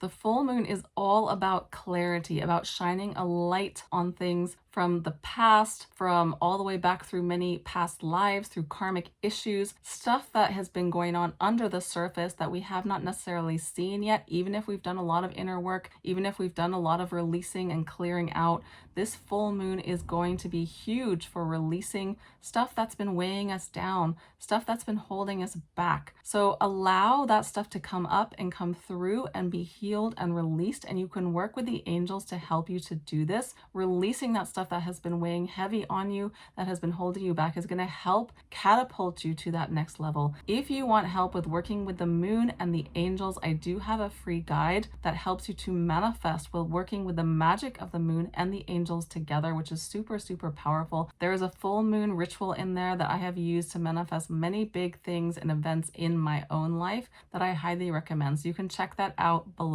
The full moon is all about clarity, about shining a light on things from the past, from all the way back through many past lives, through karmic issues, stuff that has been going on under the surface that we have not necessarily seen yet, even if we've done a lot of inner work, even if we've done a lot of releasing and clearing out. This full moon is going to be huge for releasing stuff that's been weighing us down, stuff that's been holding us back. So allow that stuff to come up and come through and be healed and released. And you can work with the angels to help you to do this. Releasing that stuff that has been weighing heavy on you, that has been holding you back, is going to help catapult you to that next level. If you want help with working with the moon and the angels, I do have a free guide that helps you to manifest while working with the magic of the moon and the angels together, which is super, super powerful. There is a full moon ritual in there that I have used to manifest many big things and events in my own life that I highly recommend. So you can check that out below.